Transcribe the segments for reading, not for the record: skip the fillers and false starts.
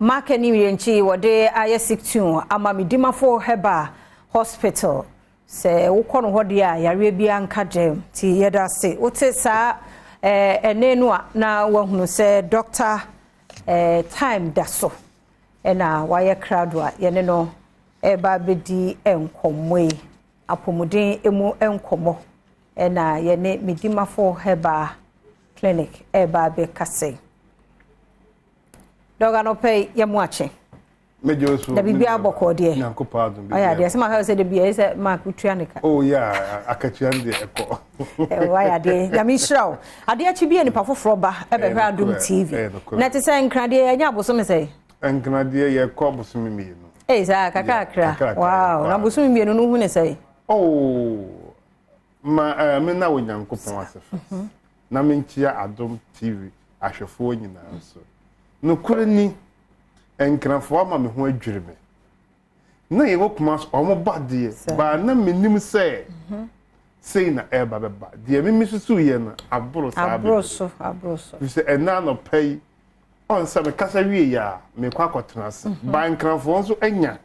Mark ni yenchi wode aye 16 ama Medimafo Herbal Hospital se wokono hode a yare bia nka dem ti yeda se wote sa enenu na wahunu se doctor time daso na waye crowd wa yene no eba bedi enkomwe apomuden emu enkomo na yene Medimafo Herbal Clinic eba be kase doga no pay yamuache mejosu da bibia boko de nyankopa adom bibia aya de sema ha se de bia se mark utuanika oh yeah akachiande eko waya de yamishraw ade achi bia ni pafoforo ba ebe hwa Adom TV na te se nkrade anya boso se nkrade ye ko boso mi no sa kakakra wow na boso mi no hu ne se oh ma me na wonyankopon asefo na menchia Adom TV ahwefo nyina so no kurani enkrafo ama me ho adwire me na ye wokuma omo bade ba na menim se sei na eba beba de me misusu ye na aboro sa abroso se ena no pay on sa me kasa wie ya me kwa kwatena se ba enkrafo nso anya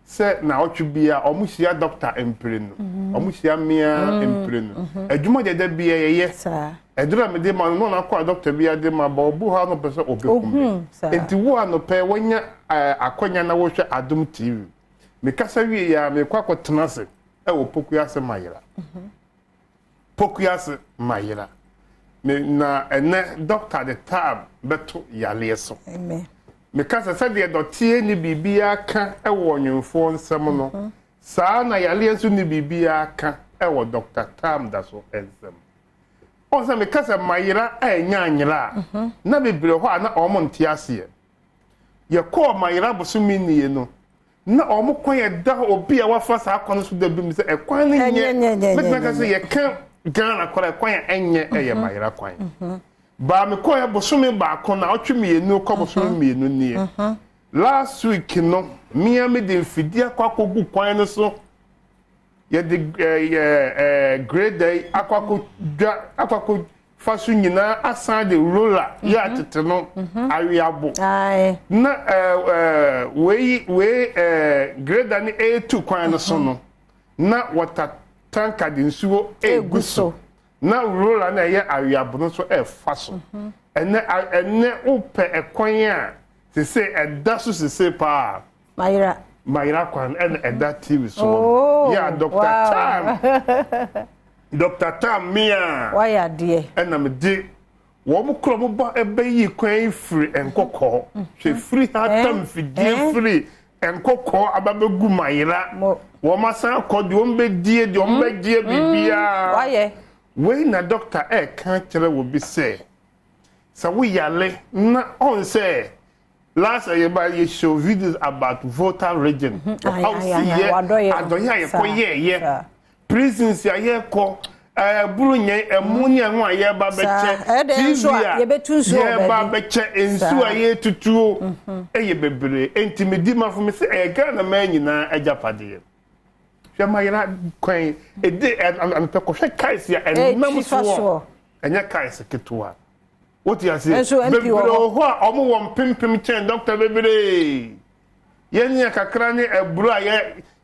se na otwebia omo hia doctor emprenu omo hia mia emprenu adwuma de bia ye sa edura me de ma no na kwa doctor bia de ma ba obu ha no pese obekum enti wo ano pe wonya akonya na wo hwe Adom TV me kasa wie ya me kwa kwatena se wo pokuyase mayira pokuyase mayira me na ene doctor de tab beto yale so amen me kasa se de dotie ni bibia ka wo nwemfo nsem no saa na yale so ni bibia ka wo doctor tam da so ensem onse me kasa mayira anya anyira na bibire ho ana omo ntiase ye ko mayira bosumi nie no na omo kwan ye da obi a wafa sa akon so da bi mi se ekwan ne nye me kasa ye kan Ghana kwara kwan enye eye mayira kwan ba me ko ye bosumi ba akon na otwemi enu ko bosumi mienu nie last week no mia me de mfidi akwakogu kwan no so ye de grade day akwako fasu nyina asan de roller ya tete no awiabo na we grade ni A2 kwan no so no na water tanka de nsuo eguso na roller na ye awiabo no so faso ene upe ekwan a se edaso se pa Mayra kwan and that TV so yeah Dr. Tam Dr. Tam mia why are dear and am de wo mo kro mo ba ebe yi kwan free enkokọ hwe free hatam fidie free enkokọ ababegu Mayra wo masan akọ de wo mbe die de wo mbe die bibia why we na doctor kan kire wo bi say sa we yale na on say last year you show videos about voter region. How see adoya ko ye prisons ye ko burunye emunya ho aye ba beche TV ye betunso ye ba beche ensu aye tutuo eye bebre enti Medimafo me se Ghana ma nyina ajapade hwe mayira kwan ede an pe ko hwe kaisi ya enam so enya kaisi ketwa what you say bebere ho a omo won pimpim chen doctor bebere yenya kakra ne eburu a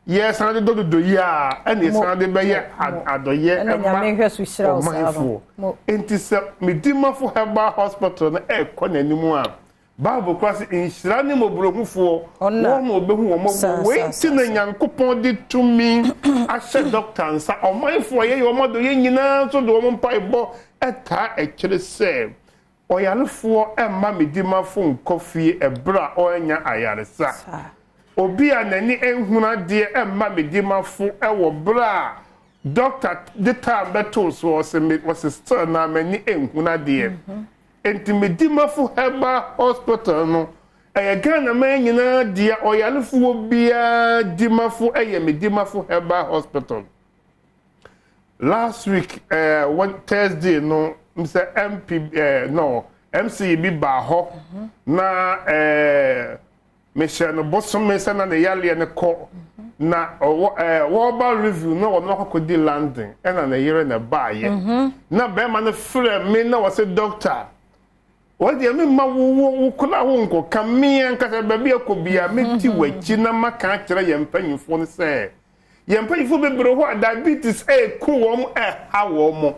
ye sanade dododo ya ene sanade be ye adoye ema nya mehwe su hira osavo enti se Medimafo Herbal Hospital na nanimu a Bible cross inhira ne moburohufo wo mo obehu wo mo weiti na nyankopon de tumi ahye doctor nsa omanfo ye wo modo ye nyina so do wo mpaibo eta ekire se oyalefo emma Medimafo nkofie ebra onya ayaresa obi anani enhuna de emma Medimafo ewo bra doctor de time beto so was still na mani enhuna de enti Medimafo Herbal Hospital no Ghana man nyina de oyalefo bia Dimafo Medimafo Herbal Hospital last week one Thursday no Mr. MP no MC bi ba ho na Michelle Bosom Mesa na yale ne ko na wo review no wo no ko di landing na yere na ba ye na be ma no frɛ me na wo se doctor What the me ma wo kula wo nko kamia nkasa baby akobia meti wachi na maka kire ye mpanyimfo ne se ye mpanyimfo bebre ho diabetes ku wom ha wom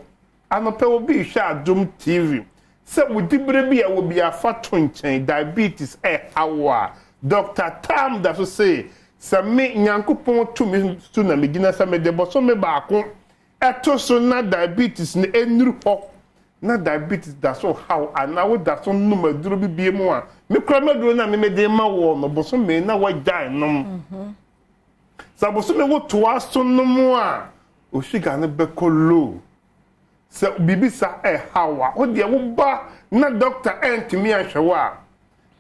anope obi hwa Adom TV se wodibre bia wo bia fa to nchen diabetes hawa Dr. Tam da so say se me nyankopon to me stu na megina se me de boso me baako eto so na diabetes ne enuru ho na diabetes da so how anawo da so no maduro bibie mu a me kra maduro na me de ma wo no boso me na wa jai nom sa boso me wo to aso no mu a o shiga ne bekolo se bibisa hawa o de wo ba na doctor entimi ahwewa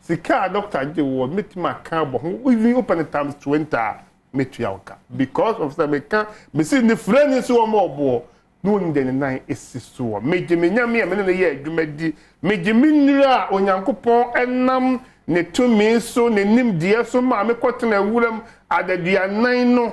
sika doctor je wo metima kan bo ho even open times 20 metuauka because of the meka me see the friend so mo bo no ndene nan esiso mejemenya me ne ye adwumadi mejeminira onyankopon enam ne tumi so ne nimdie so ma me kotena awuram adadua nan no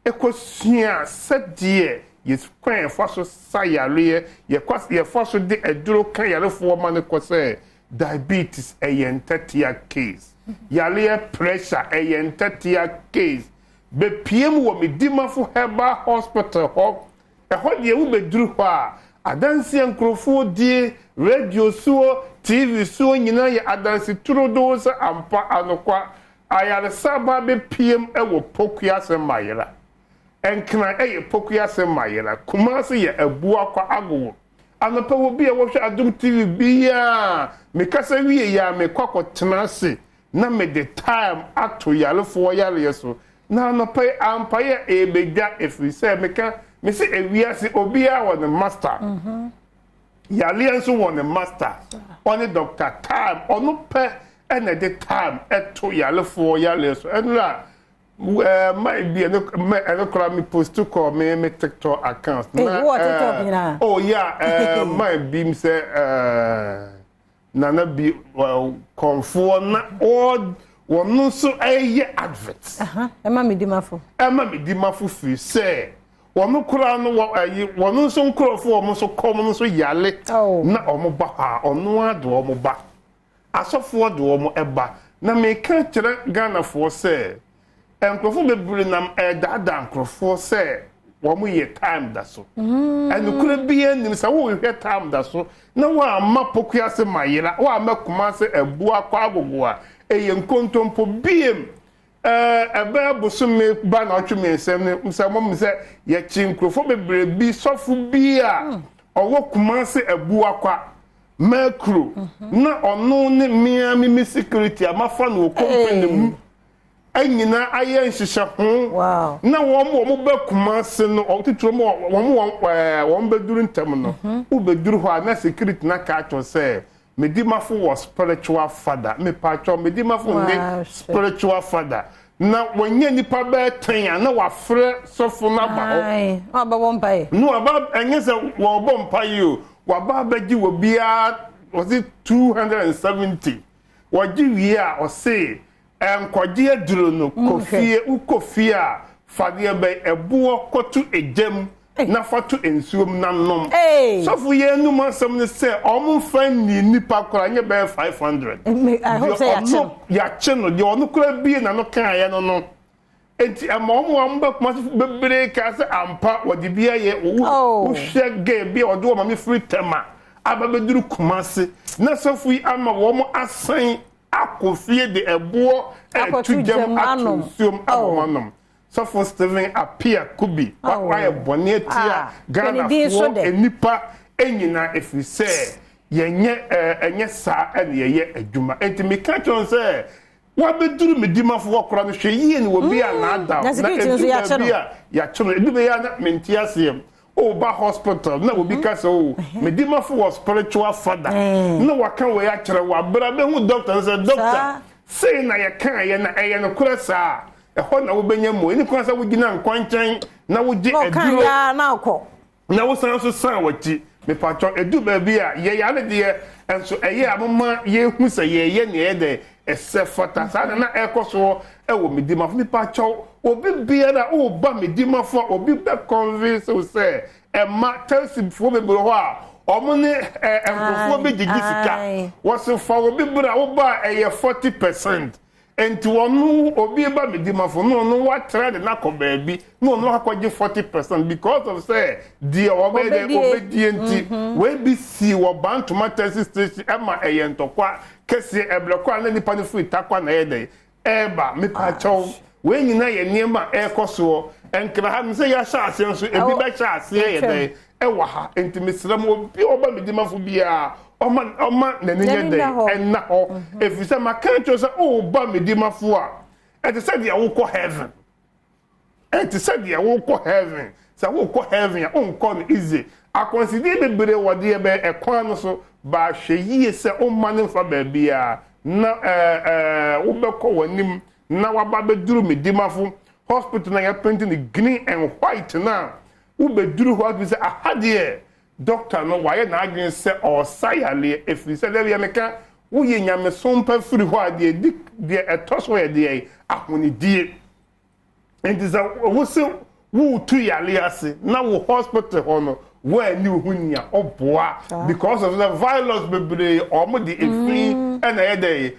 ekosua sadie yes kwan faso sayare ye faso de aduro kan yarefo ma ne kose diabetes eyentetia case yale pressure eyentetia case be piem wo Medimafo Herbal Hospital ho de wo beduru ho a adanse nkrofo die radio so TV so nyina ye adanse turodo so ampa anokwa ayare saba be piem wo pokuase mayera enkna pokuase mayera kumase ye abu akwa ago anopa wo bia wo hwe Adom TV bia me kasa wie ya me kwakotena se na me the time ato yarefo yare yeso na anopa ampa ye ebegya efrise me say ewiase obia won the master yale enso won the master only Dr. Time onu pe ene the time eto yarefo yare so enra my be no call me post to call me TikTok account na oh yeah my beam say nana be comfort na all wonu so adverts ema Medimafo fi say wonu kura no wonu so nkrofo omo so kom no so yale na omo ba ha onu ado omo ba asofo ado omo eba na me ka kire Ghana for say enkrofo bebre nam dada enkrofo say womu ye time da so enu kura bia nim sa wo hwe time da so na wa ma pokuase mayira wa ma kumase ebu akwa agogo a eye nkontompo biem ebe bosume ba na otweme nsem se ye chi enkrofo bebre bi sofo bia owo kumase ebu akwa makro na ono ne miami security amafa no company mu anyina aye nhihye ho na wo be kumase no otituro mo wo beduru ntem no wo beduru ho na security na ka acho say Medimafo was spiritual father me pacho Medimafo ne spiritual father na wonye nipa be tan na wafre sofo na ba ho aba bompai no aba enyese wo bompai o waba baji wo bia was it 270 waji wi a o say enkoje aduro no kofie a fade be ebuo kotu ejam na fatu ensuom na nom sofu ye nu masam ne se omo fan ni nipa kora nye be 500 I hope say ya cheno de onu kora bie na no kan ye no enti omo amba kuma bebre ka se ampa wodi bia ye wo hwe ge bia odo o mama free tema aba beduru kumase na sofu ama wo mo asan akofie de ebuo etujam atusium abomanom Sofo Steven appear kubi why bone tia Ghana for enipa enyina efise enye sa ene ye adwuma enti me ka chon say wa beduru Medimafo okora no hwe yie ni wo bia na ada na edu bia ya chono edu be ya na mentia asem o ba hospital na obi ka so Medimafo was spiritual father na waka we ya kire wa bra be hu doctor say doctor say na ye kan ye na eye no kura sa ehọ na wo benya mo eni kwasa wo gina nkwanchan na wo je eduro ya na akọ na wo san so san wati me patro edu ba bi a ye ya ne de enso eye amoma ye hu se ye ne ye de esefata sa na ekoso ewo Medimafo me patro obi bia na o ba Medimafo obi be convince o se e ma telsi fo me bro ho a omone emfofo be gigisika was for obi bra wo ba 40%. Enti wonu obi ba Medimafo no what trade na ko baabi no akwaje 40% because of say the obedient we be see wo ban tomato station ema eyentokwa kese eblekwa na nipa ne free takwa na yede eba me pa chow we nyina ye niema ekoso enkra ha me say ya sha ase nso ebi ba sha ase yede ewa ha enti mesram obi oba Medimafo bia Oma nenye and now if you say my country say oh ba Medimafo a and said ya wo ko heaven and said ya wo ko heaven say wo ko heaven ya on come easy I consider bebre wode be ekwan no so ba hweye say o man fa ba bia na wo be ko wanim na waba be duru Medimafo hospital na ya painting green and white now wo be duru what we say ahade doctor no why na agin say or sayale if you say there meka wo ye nyame sompa firi ho ade de etoso ye de ahoni die and is wo se wo tu yale ase na wo hospital ho no wo ani hunya oboa because of the virus bebre omo de efin na ye de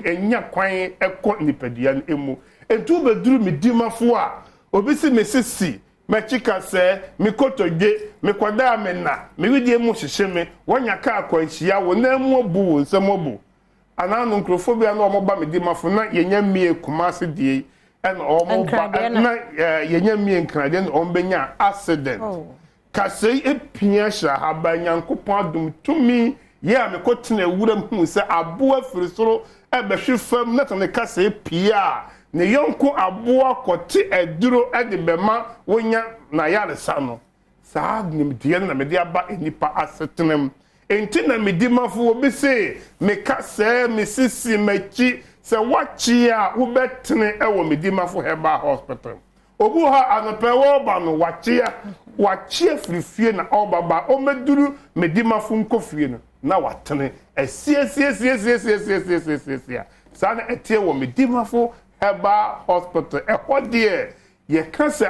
enya kwan ekọ nipadua emu entu beduru Medimafo a obi si mesisi mechika se mikotoje mikwada amena miwidie mu hyehyeme wonya ka akwanhia wo na mu obu nsamobu ananu nkrofobia na omoba Medimafo na yenya mie kumase die en omoba na yenya mie nkrade na ombenya accident kase epia sha haba nyankopon adum tumi ye amekotena ewuram hu se abo afirisoro ebehwe fam na tane kase epia ne yonko aboa kote eduro ede bema wonya na yaresa no saa nimdie na mede aba enipa asetenem enti na Medimafo obi se meka se mesisi machi se wachi a wo betene ewo Medimafo Herbal Hospital obu ha anope wo ba no wachi afrifie na obaba o meduru Medimafo nkofie no na watene esie saa na etie wo Medimafo Herbal Hospital ehode ye kanse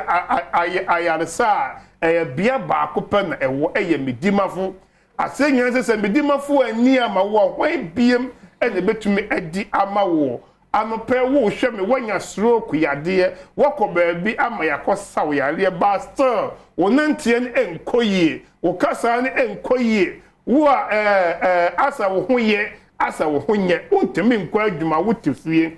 ayaresa bia ba kopa na ewo Medimafo asenya se Medimafo ani ama wo hwan biem ene betumi adi ama wo anope wo hwe me wanya stroke yade wokọ baabi ama yakosa wo yare ba still wo nantie ne enkoyie wo kasa ne enkoyie wo asa wo hoye asa wo honye untemi nkwa adwuma wo tefie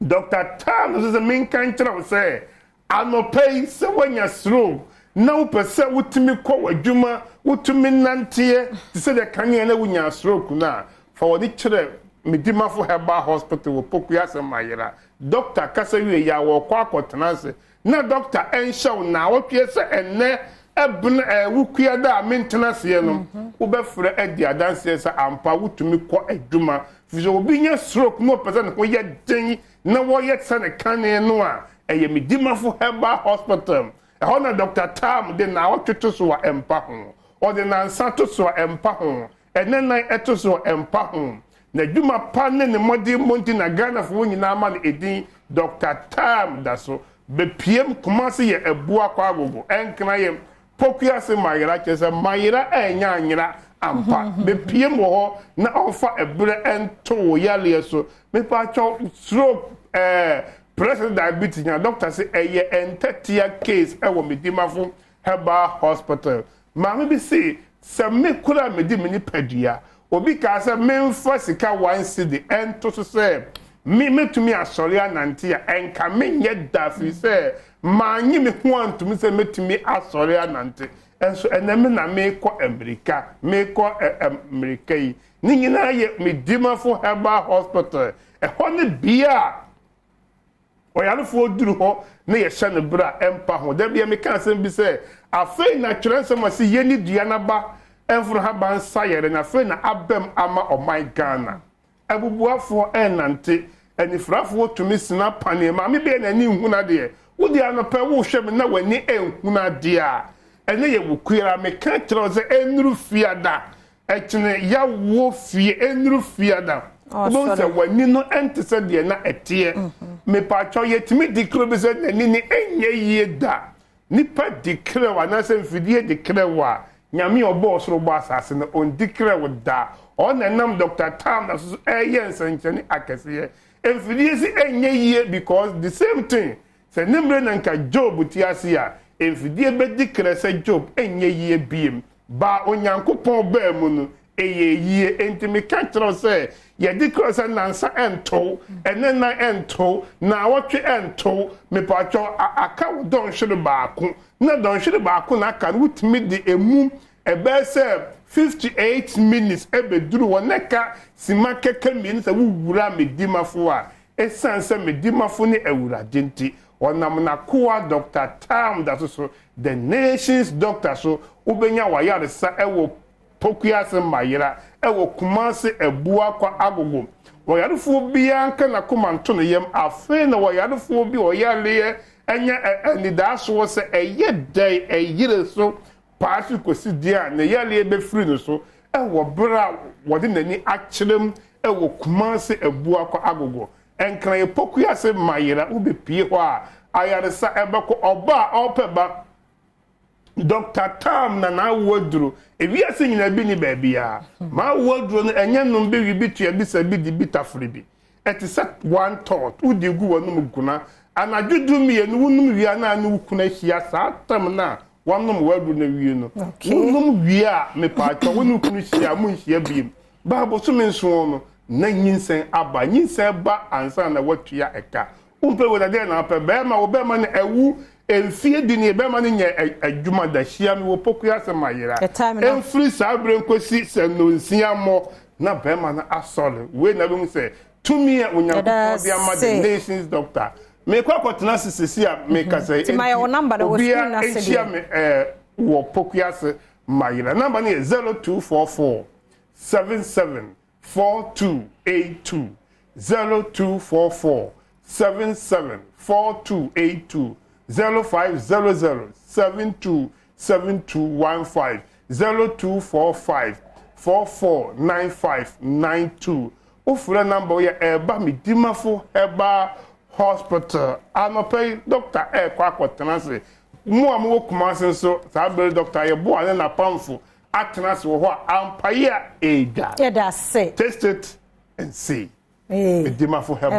Dr. Tam is main country say anope se wanya stroke na wo pese wutimi kwa adwuma wutumi nantie se de kanye na wonya stroke na fa woni kire Medimafo Herbal Hospital wo pokuya se mayira doctor kasa wie ya wo kwa akotenase na doctor enshaw na wo pie se enne ebn wukuya da maintenance ye no wo be frɛ adi adanse se ampa wutumi kwa adwuma fizo obi nya stroke no pese no ye den na wo ye tsane kane no a eye Medimafo Herbal Hospital ehona Dr. Tam de na wo twetwe so wa empa ho o de na nsa to so wa empa ho enenan eto so wa empa ho na dwuma pa ne modi monti na Ghana fo nyina ma na edin Dr. Tam da so be piem kumase ye ebua kwa agogo enkna ye pokuya se mayira kese mayira enya anyira ampa be piem wo na ofa ebre ento yale so me pa cho stroke president diabetes nya doctor say eye entatia case ewo Medimafo Herbal Hospital ma me be say se me kura meni padua obi ka say memfa sika 1 cedi ento so say me metumi asori anante a enka menye dafi say manyi me ho antumi say metumi asori anante enso eneme na me ko America yi ni nyina ye Medimafo Herbal Hospital ehone bia oyalefo duru ho na ye hye ne bra empa ho da bia me kan sem bi say afei na twrensem ase yeni dua na ba enfro ha ban sayere na afei na abem ama oman Ghana abubuafo enante anifrafo tumi sina pane ma me be na ni nhuna de wo di anopa wo hwe me na wani enhuna de a ene ye wukura me kan kire ze enuru fiada ekine ya wo fie enuru fiada bon se wani no ente se de na etie me pa cho yetimi dikro be se na ni enye yie da nipa dikre wa na se mfidie dikre wa nyame obo soro bo asase no on declare with da on enam Dr. Tam that so nsencheni akese emfidie si enye yie because the same thing say nemre na nka Job ti ase a emfidie be declare say Job enye yie biem ba onyankopon ba mu no eye yie entimi kantra say ye declare say nansa ento ene na ento na wotwe ento me pacho aka don hwere baako na don hwere baako na aka wutimi di emu ebe say 58 minutes ebeduru woneka sima keke mi se wuwura Medimafo a esanse Medimafo ni ewurade nti onam na koa Dr. Tam that so the nation's doctor so ubenya wayaresa ewo pokuase mayira ewo kumase ebua kwa agogo wayarefo bia nka na komanto no yem afe na wayarefo bi oyale enya enidaso se eye dai eyire so paasi kosi dia na yale ebe free no so ewo bra wode nani akyerem ewo kumase ebua kwa agogo enkran ye pokuase mayira ubepie ho a ayaresa ebeko oba opeba Dr. Tam na wodru ewi ase nyina bi ni ba bia ma wodru no enye no be wi bitua bi sa bi di bitafre bi et set one thought udi gu wonum guna anajudu mi enu wonum wi ana anu kuna hia sa tam na wonum wodru na wi no wonum wi a me pa to wonum kunu hia mu hia bi ba bo so me nso no na nyinsen aba nyinsen ba ansa na watua eka umpe wodade na pa be ma wo be ma na ewu enfie di ne be ma ne nya adwuma da hia me wo pokuya se mayira enfri sabre nkosi se no nsia mo na be ma na asole we na be se tumi a onyankopon bia ma the nation's doctor me kwa kwatena sisi a me ka se ti my number na wo screen na se bia me wo pokuya se mayira number ne 0244 774282 0244 774282 0500 727215 0245 449592 ofura number ya eba Medimafo Herbal Hospital anope doctor kwa akotenase mu amu kumase so sabere doctor ye bo ane na pamfo atenase wo ho ampaye eda yeah that's it taste it and see Medimafo Herbal